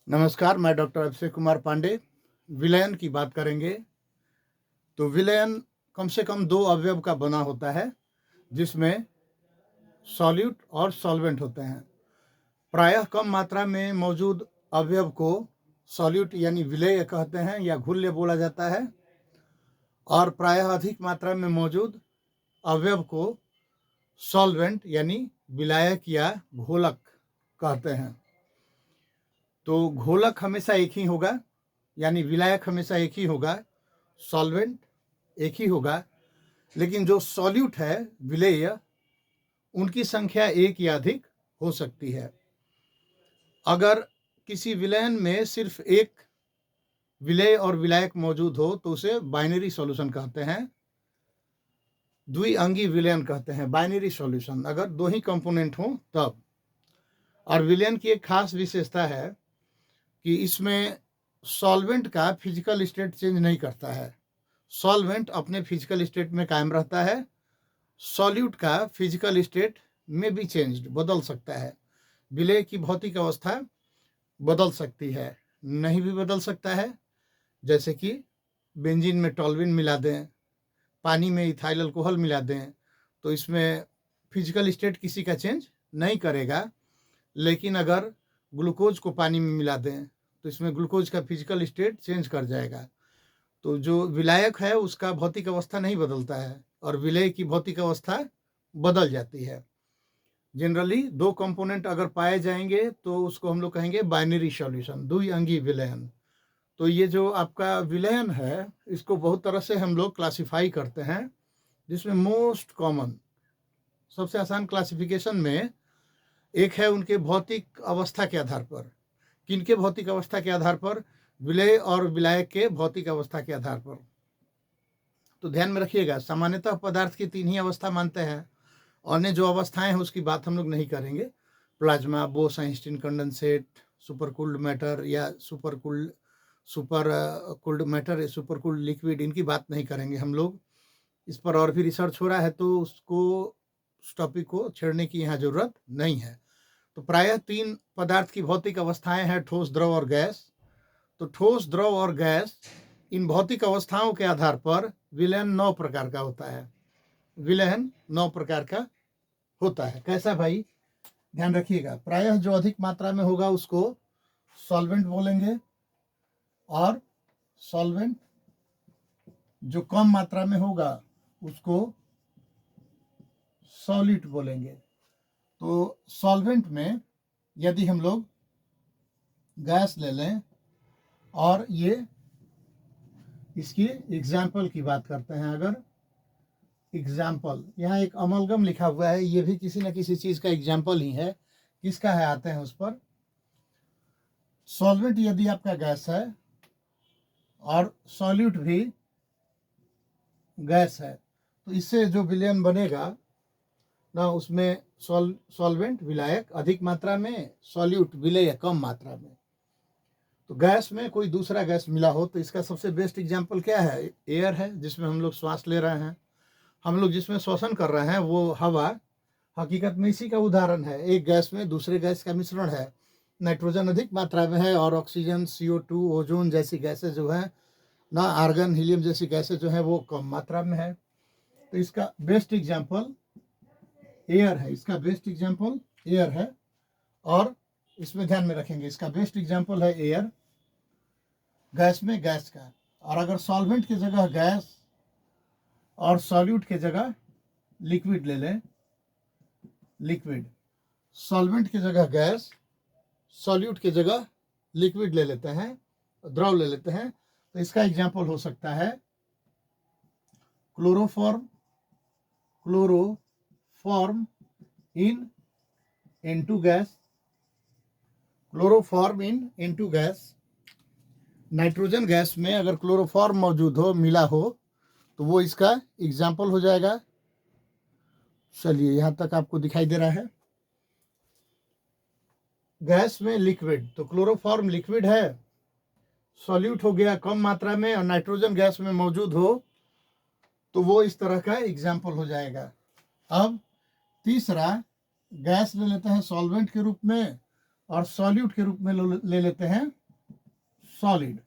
नमस्कार, मैं डॉक्टर अभिषेक कुमार पांडे। विलयन की बात करेंगे। तो विलयन कम से कम 2 अवयव का बना होता है, जिसमें सॉल्यूट और सॉल्वेंट होते हैं। प्रायः कम मात्रा में मौजूद अवयव को सॉल्यूट यानी विलेय कहते हैं या घुल्य बोला जाता है, और प्रायः अधिक मात्रा में मौजूद अवयव को सॉल्वेंट यानी विलायक या घोलक कहते हैं। तो घोलक हमेशा एक ही होगा, यानी विलायक हमेशा एक ही होगा, सॉल्वेंट एक ही होगा, लेकिन जो सॉल्यूट है विलेय, उनकी संख्या एक या अधिक हो सकती है। अगर किसी विलयन में सिर्फ एक विलेय और विलायक मौजूद हो तो उसे बाइनरी सॉल्यूशन कहते हैं, द्विअंगी विलयन कहते हैं, बाइनरी सॉल्यूशन, अगर 2 ही कंपोनेंट हो तब। और विलयन की एक खास विशेषता है कि इसमें सॉल्वेंट का फिजिकल स्टेट चेंज नहीं करता है। सॉल्वेंट अपने फिजिकल स्टेट में कायम रहता है, सॉल्यूट का फिजिकल स्टेट में भी चेंज्ड, बदल सकता है। विलेय की भौतिक अवस्था बदल सकती है, नहीं भी बदल सकता है, जैसे कि बेंजीन में टॉल्यूइन मिला दें, पानी में इथाइल अल्कोहल मिला दें, तो इसमें फिजिकल स्टेट किसी का चेंज नहीं करेगा। लेकिन अगर ग्लूकोज को पानी में मिला दें तो इसमें ग्लूकोज का फिजिकल स्टेट चेंज कर जाएगा। तो जो विलायक है उसका भौतिक अवस्था नहीं बदलता है और विलेय की भौतिक अवस्था बदल जाती है। जनरली 2 कंपोनेंट अगर पाए जाएंगे तो उसको हम लोग कहेंगे बाइनरी सॉल्यूशन, द्विअंगी विलयन। तो ये जो आपका विलयन है, इसको बहुत तरह से हम लोग क्लासिफाई करते हैं, जिसमें मोस्ट कॉमन, सबसे आसान क्लासिफिकेशन में एक है उनके भौतिक अवस्था के आधार पर। किनके भौतिक अवस्था के आधार पर? विलेय और विलायक के भौतिक अवस्था के आधार पर। तो ध्यान में रखिएगा, सामान्यतः पदार्थ की 3 ही अवस्था मानते हैं, अन्य जो अवस्थाएं हैं उसकी बात हम लोग नहीं करेंगे। Plasma, Bose Einstein condensate, super cooled matter या super cooled matter, super cooled liquid, इनकी बात नहीं करेंगे हम लोग। इस पर और भी रिसर्च हो रहा है तो उस टॉपिक को छेड़ने की यहाँ जरूरत नहीं है। तो प्रायः 3 पदार्थ की भौतिक अवस्थाएं हैं, ठोस, द्रव और गैस। तो ठोस, द्रव और गैस, इन भौतिक अवस्थाओं के आधार पर विलयन 9 प्रकार का होता है। विलयन 9 प्रकार का होता है। कैसा भाई? ध्यान रखिएगा, प्रायः जो अधिक मात्रा में होगा उसको सॉल्वेंट बोलेंगे, और सॉल्वेंट जो कम मात्रा में होगा उसको सॉल्यूट बोलेंगे। तो सॉल्वेंट में यदि हम लोग गैस ले लें और ये इसकी एग्जाम्पल की बात करते हैं, अगर एग्जाम्पल, यहाँ एक अमलगम लिखा हुआ है, ये भी किसी न किसी चीज का एग्जाम्पल ही है। किसका है आते हैं उस पर। सॉल्वेंट यदि आपका गैस है और सॉल्यूट भी गैस है, तो इससे जो विलयन बनेगा ना, उसमें सॉल्वेंट विलायक अधिक मात्रा में, सॉल्यूट विलेय कम मात्रा में। तो गैस में कोई दूसरा गैस मिला हो तो इसका सबसे बेस्ट एग्जाम्पल क्या है? एयर है, जिसमें हम लोग श्वास ले रहे हैं, हम लोग जिसमें श्वसन कर रहे हैं वो हवा हकीकत में इसी का उदाहरण है। एक गैस में दूसरे गैस का मिश्रण है, नाइट्रोजन अधिक मात्रा में है और ऑक्सीजन, CO2, ओजोन जैसी गैसें जो है ना, आर्गन, हीलियम जैसी गैसें जो है वो कम मात्रा में है। तो इसका बेस्ट एग्जाम्पल एयर है, इसका बेस्ट एग्जाम्पल एयर है, और इसमें ध्यान में रखेंगे इसका बेस्ट एग्जाम्पल है एयर, गैस में गैस का। और अगर सॉल्वेंट की जगह गैस और सॉल्यूट की जगह लिक्विड ले लें, लिक्विड, सॉल्वेंट की जगह गैस, सॉल्यूट की जगह लिक्विड ले लेते हैं, द्रव ले लेते हैं, तो इसका एग्जाम्पल हो सकता है क्लोरोफॉर्म, क्लोरोफॉर्म इन N2 गैस, क्लोरोफॉर्म इन N2 गैस। नाइट्रोजन गैस में अगर क्लोरोफॉर्म मौजूद हो, मिला हो, तो वो इसका एग्जाम्पल हो जाएगा। चलिए, यहां तक आपको दिखाई दे रहा है। गैस में लिक्विड, तो क्लोरोफॉर्म लिक्विड है, सॉल्यूट हो गया कम मात्रा में, और नाइट्रोजन गैस में मौजूद हो तो वो इस तरह का एग्जाम्पल हो जाएगा। अब तीसरा, गैस ले लेते हैं सॉल्वेंट के रूप में और सॉल्यूट के रूप में ले लेते हैं सॉलिड।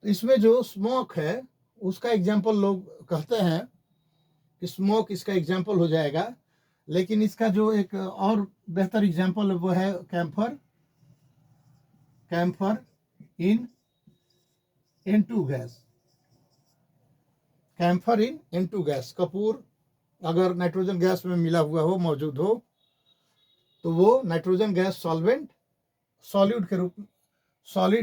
तो इसमें जो स्मोक है उसका एग्जाम्पल लोग कहते हैं कि स्मोक इसका एग्जाम्पल हो जाएगा, लेकिन इसका जो एक और बेहतर एग्जाम्पल है वो है कैम्फर। कैम्फर इन N2 गैस। कैम्फर इन N2 गैस। कपूर अगर नाइट्रोजन गैस में मिला हुआ हो, मौजूद हो, तो वो नाइट्रोजन गैस सॉल्वेंट सॉलिड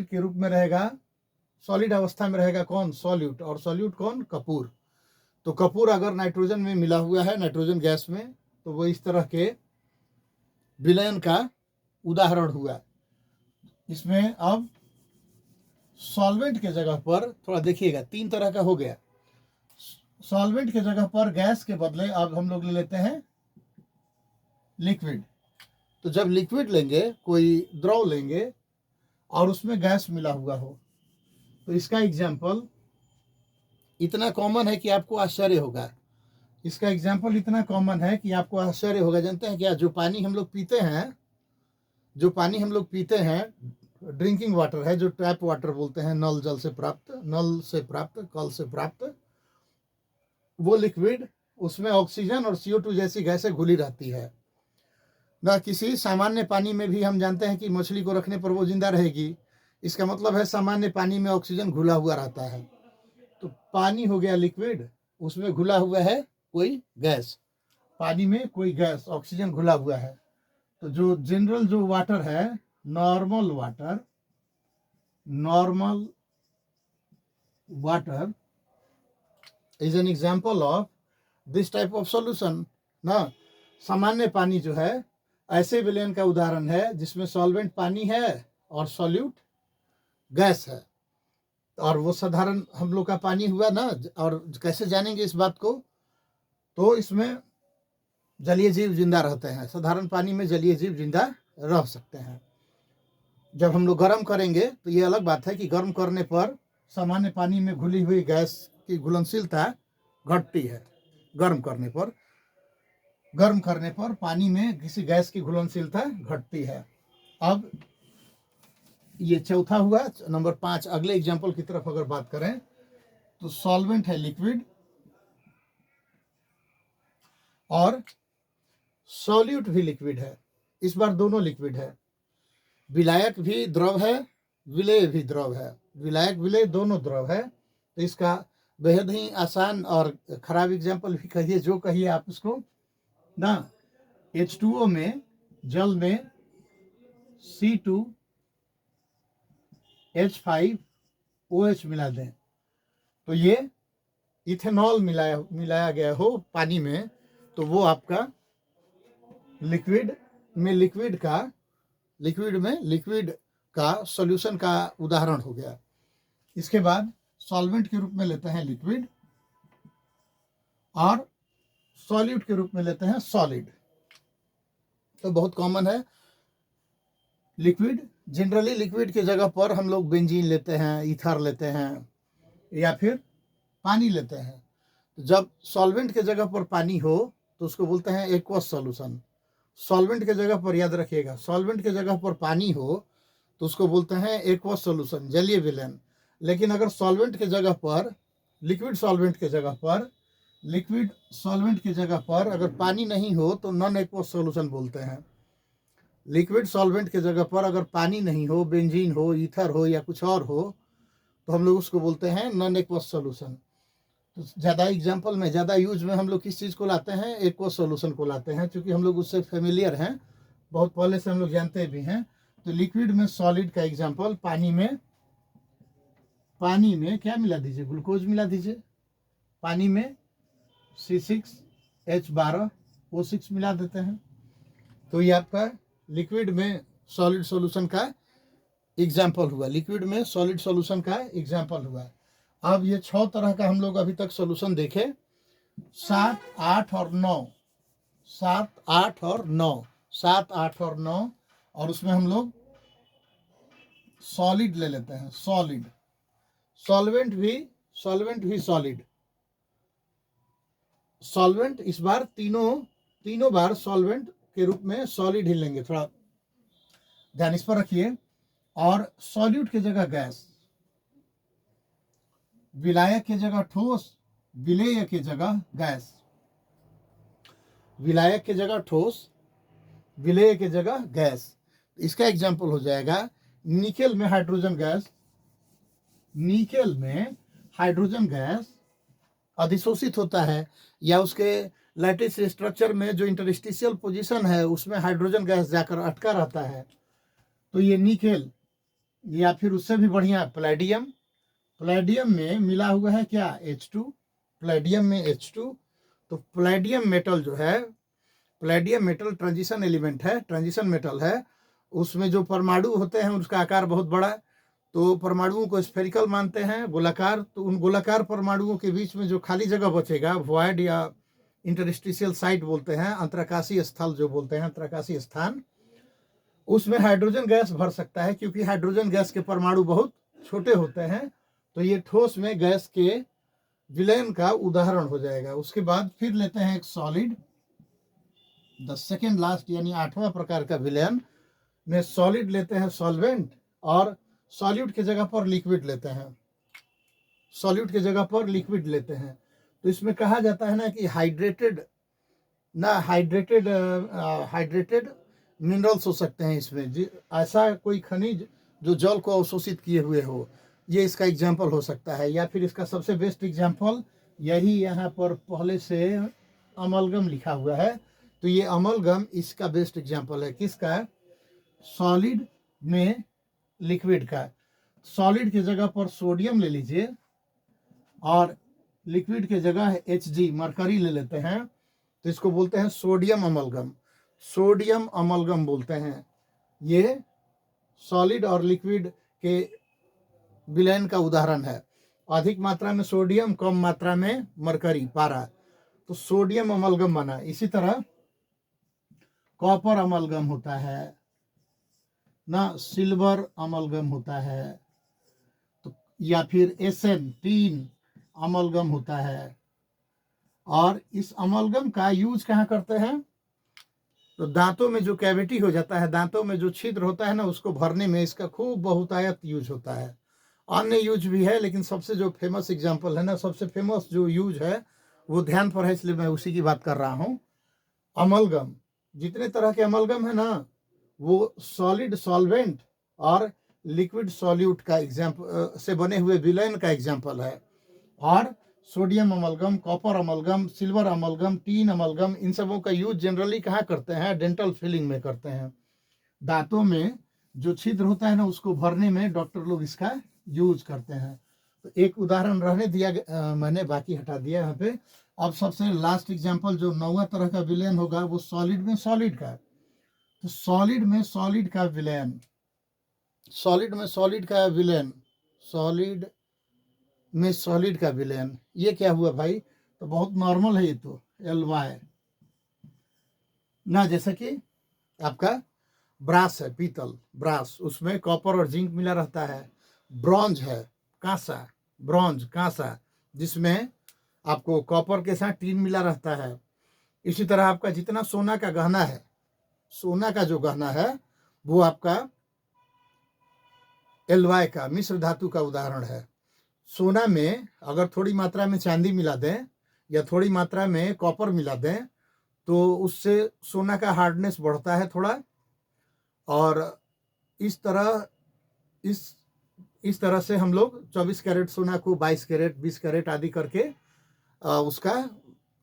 के रूप में रहेगा। सॉलिड अवस्था में रहेगा कौन? सॉल्यूट। और सॉल्यूट कौन? कपूर। तो कपूर अगर नाइट्रोजन में मिला हुआ है, नाइट्रोजन गैस में, तो वो इस तरह के विलयन का उदाहरण हुआ। इसमें अब सॉल्वेंट के जगह पर थोड़ा देखिएगा, 3 तरह का हो गया। सॉल्वेंट के जगह पर गैस के बदले अब हम लोग ले लेते हैं लिक्विड। तो जब लिक्विड लेंगे, कोई द्रव लेंगे और उसमें गैस मिला हुआ हो, तो इसका एग्जाम्पल इतना कॉमन है कि आपको आश्चर्य होगा। इसका एग्जाम्पल इतना कॉमन है कि आपको आश्चर्य होगा। जानते हैं क्या? जो पानी हम लोग पीते हैं ड्रिंकिंग वाटर है, जो टैप वाटर बोलते हैं, नल से प्राप्त, कल से प्राप्त, वो लिक्विड, उसमें ऑक्सीजन और CO2 जैसी गैसें घुली रहती है ना। किसी सामान्य पानी में भी हम जानते हैं कि मछली को रखने पर वो जिंदा रहेगी। इसका मतलब है सामान्य पानी में ऑक्सीजन घुला हुआ रहता है। तो पानी हो गया लिक्विड, उसमें घुला हुआ है कोई गैस। पानी में कोई गैस, ऑक्सीजन घुला हुआ है। तो जो जनरल जो वाटर है, normal water is an example of this type of solution ना। सामान्य पानी जो है ऐसे विलयन का उदाहरण है जिसमें सॉल्वेंट पानी है और सॉल्यूट गैस है। और वो साधारण हम लोग का पानी हुआ ना। और कैसे जानेंगे इस बात को? तो इसमें जलीय जीव जिंदा रहते हैं। साधारण पानी में जलीय जीव जिंदा रह सकते हैं। जब हम लोग गर्म करेंगे तो ये अलग बात है कि गर्म करने पर सामान्य पानी में घुली हुई गैस की घुलनशीलता घटती है। गर्म करने पर पानी में किसी गैस की घुलनशीलता घटती है। अब ये चौथा हुआ। नंबर 5, अगले एग्जाम्पल की तरफ अगर बात करें तो सॉल्वेंट है लिक्विड और सॉल्यूट भी लिक्विड है। इस बार दोनों लिक्विड है। विलायक भी द्रव है, विलेय भी द्रव है। विलायक विलेय दोनों द्रव है। तो इसका बेहद ही आसान और खराब एग्जाम्पल भी कहिए, जो कहिए आप उसको ना। H2O में, जल में C2H5OH मिला दें, तो ये इथेनॉल मिलाया गया हो पानी में, तो वो आपका लिक्विड का सॉल्यूशन का उदाहरण हो गया। इसके बाद सॉल्वेंट के रूप में लेते हैं लिक्विड और सॉल्यूट के रूप में लेते हैं सॉलिड। तो बहुत कॉमन है लिक्विड। जनरली लिक्विड के जगह पर हम लोग बेंजीन लेते हैं, ईथर लेते हैं या फिर पानी लेते हैं। तो जब सॉल्वेंट के जगह पर पानी हो तो उसको बोलते हैं एक्वस सॉल्यूशन। सॉल्वेंट के जगह पर, याद रखिएगा, सॉल्वेंट के जगह पर पानी हो तो उसको बोलते हैं एक्वस सॉल्यूशन, जलीय विलयन। लेकिन अगर सॉल्वेंट के जगह पर, लिक्विड सॉल्वेंट के जगह पर अगर पानी नहीं हो तो नॉन एक्वस सॉल्यूशन बोलते हैं। लिक्विड सॉल्वेंट के जगह पर अगर पानी नहीं हो, बेंजीन हो, ईथर हो या कुछ और हो, तो हम लोग उसको बोलते हैं नॉन एक्वस सॉल्यूशन। तो ज़्यादा एग्जाम्पल में, ज़्यादा यूज में हम लोग किस चीज़ को लाते हैं? एक्वस सॉल्यूशन को लाते हैं, क्योंकि हम लोग उससे फेमिलियर हैं, बहुत पहले से हम लोग जानते भी हैं। तो लिक्विड में सॉलिड का एग्जाम्पल, पानी में क्या मिला दीजिए? ग्लूकोज मिला दीजिए। पानी में C6H12O6 मिला देते हैं। तो ये आपका लिक्विड में सॉलिड सॉल्यूशन का एग्जाम्पल हुआ। अब ये 6 तरह का हम लोग अभी तक सॉल्यूशन देखे। 7, 8 और 9 और उसमें हम लोग सॉलिड ले लेते हैं। सॉल्वेंट भी सॉल्वेंट इस बार तीनों बार सॉल्वेंट के रूप में सॉलिड ही लेंगे। थोड़ा ध्यान इस पर रखिए। और सॉल्यूट की जगह गैस, विलायक की जगह ठोस, विलेय की जगह गैस, विलायक की जगह ठोस, विलेय की जगह गैस। इसका एग्जाम्पल हो जाएगा निकेल में हाइड्रोजन गैस, निकेल में हाइड्रोजन गैस अधिशोषित होता है, या उसके लैटिस स्ट्रक्चर में जो इंटरस्टिशियल पोजीशन है उसमें हाइड्रोजन गैस जाकर अटका रहता है। तो ये निकेल, या फिर उससे भी बढ़िया प्लेडियम, प्लेडियम में मिला हुआ है क्या, H2, प्लेडियम में H2। तो प्लेडियम मेटल जो है, प्लेडियम मेटल ट्रांजिशन एलिमेंट है, ट्रांजिशन मेटल है। उसमें जो परमाणु होते हैं उसका आकार बहुत बड़ा, तो परमाणुओं को स्फेरिकल मानते हैं, गोलाकार। तो उन गोलाकार परमाणुओं के बीच में जो खाली जगह बचेगा, वॉइड या इंटरस्टिशियल साइट बोलते हैं, अंतराकाशीय स्थल जो बोलते हैं, अंतराकाशीय स्थान, उसमें हाइड्रोजन गैस भर सकता है, क्योंकि हाइड्रोजन गैस के परमाणु बहुत छोटे होते हैं। तो ये ठोस में गैस के विलयन का उदाहरण हो जाएगा। उसके बाद फिर लेते हैं एक सॉलिड, द सेकेंड लास्ट यानी 8वां प्रकार का विलयन में सॉलिड लेते हैं सॉल्वेंट, और सॉल्यूट की जगह पर लिक्विड लेते हैं, सॉल्यूट की जगह पर लिक्विड लेते हैं। तो इसमें कहा जाता है ना कि हाइड्रेटेड हाइड्रेटेड मिनरल्स हो सकते हैं इसमें, ऐसा कोई खनिज जो जल को अवशोषित किए हुए हो, ये इसका एग्जाम्पल हो सकता है। या फिर इसका सबसे बेस्ट एग्जाम्पल यही यहाँ पर पहले से अमलगम लिखा हुआ है, तो ये अमलगम इसका बेस्ट एग्जाम्पल है। किसका, सॉलिड में लिक्विड का। सॉलिड की जगह पर सोडियम ले लीजिए, और लिक्विड की जगह Hg मरकरी ले लेते हैं, तो इसको बोलते हैं सोडियम अमलगम, सोडियम अमलगम बोलते हैं। ये सॉलिड और लिक्विड के विलयन का उदाहरण है। अधिक मात्रा में सोडियम, कम मात्रा में मरकरी, पारा, तो सोडियम अमलगम बना। इसी तरह कॉपर अमलगम होता है ना, सिल्वर अमलगम होता है, तो या फिर एसन, टीन अमलगम होता है। और इस अमलगम का यूज कहाँ करते हैं, तो दांतों में जो कैविटी हो जाता है, दांतों में जो छिद्र होता है ना, उसको भरने में इसका खूब बहुतायत यूज होता है। अन्य यूज भी है, लेकिन सबसे जो फेमस एग्जाम्पल है ना, सबसे फेमस जो यूज है वो ध्यान पर है, इसलिए मैं उसी की बात कर रहा हूँ। अमलगम, जितने तरह के अमलगम है ना, वो सॉलिड सॉल्वेंट और लिक्विड सॉल्यूट का एग्जाम्पल से बने हुए विलयन का एग्जाम्पल है। और sodium amalgam, copper amalgam, silver amalgam, tin amalgam, इन सबों का यूज जनरली कहाँ करते हैं, डेंटल फिलिंग में करते हैं। दांतों में जो छिद्र होता है ना, उसको भरने में डॉक्टर लोग इसका यूज करते हैं। तो एक उदाहरण रहने दिया मैंने, बाकी हटा दिया यहाँ पे। अब सबसे लास्ट एग्जाम्पल जो 9वां तरह का विलयन होगा, वो सॉलिड में सॉलिड का। तो सॉलिड में सॉलिड का विलयन, सॉलिड में सॉलिड का विलयन, सॉलिड में सॉलिड का विलयन, ये क्या हुआ भाई, तो बहुत नॉर्मल है ये तो, Ly ना, जैसे कि आपका ब्रास है, पीतल, ब्रास, उसमें कॉपर और जिंक मिला रहता है। ब्रॉन्ज है, कांसा, ब्रॉन्ज कांसा, जिसमें आपको कॉपर के साथ टीन मिला रहता है। इसी तरह आपका जितना सोना का गहना है, सोना का जो गहना है वो आपका Ly का मिश्र धातु का उदाहरण है। सोना में अगर थोड़ी मात्रा में चांदी मिला दें या थोड़ी मात्रा में कॉपर मिला दें, तो उससे सोना का हार्डनेस बढ़ता है थोड़ा। और इस तरह से हम लोग 24 कैरेट सोना को 22 कैरेट, 20 कैरेट आदि करके उसका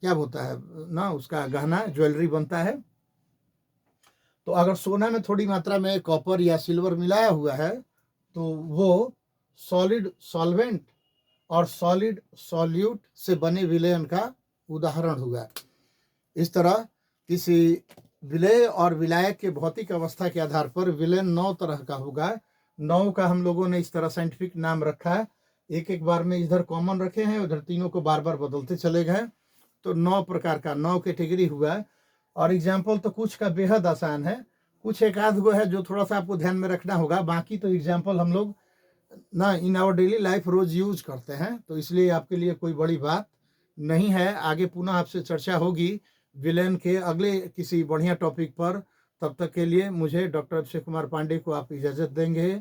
क्या होता है ना, उसका गहना, ज्वेलरी बनता है। तो अगर सोना में थोड़ी मात्रा में कॉपर या सिल्वर मिलाया हुआ है, तो वो सॉलिड सॉल्वेंट और सॉलिड सॉल्यूट से बने विलयन का उदाहरण हुआ। इस तरह किसी विलेय और विलायक के भौतिक अवस्था के आधार पर विलयन 9 तरह का होगा। 9 का हम लोगों ने इस तरह साइंटिफिक नाम रखा है, एक एक बार में इधर कॉमन रखे हैं, उधर तीनों को बार बार बदलते चले गए। तो 9 प्रकार का, 9 कैटेगरी हुआ। और एग्जाम्पल तो कुछ का बेहद आसान है, कुछ एक आध गो है जो थोड़ा सा आपको ध्यान में रखना होगा। बाकी तो एग्जाम्पल हम लोग ना इन आवर डेली लाइफ रोज यूज करते हैं, तो इसलिए आपके लिए कोई बड़ी बात नहीं है। आगे पुनः आपसे चर्चा होगी विलयन के अगले किसी बढ़िया टॉपिक पर। तब तक के लिए मुझे डॉक्टर अभिषेक कुमार पांडे को आप इजाज़त देंगे।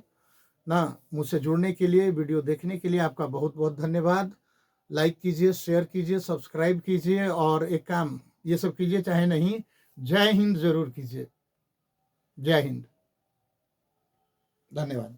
ना मुझसे जुड़ने के लिए, वीडियो देखने के लिए आपका बहुत बहुत धन्यवाद। लाइक कीजिए, शेयर कीजिए, सब्सक्राइब कीजिए और एक काम ये सब कीजिए चाहे नहीं, जय हिंद जरूर कीजिए। जय हिंद, धन्यवाद।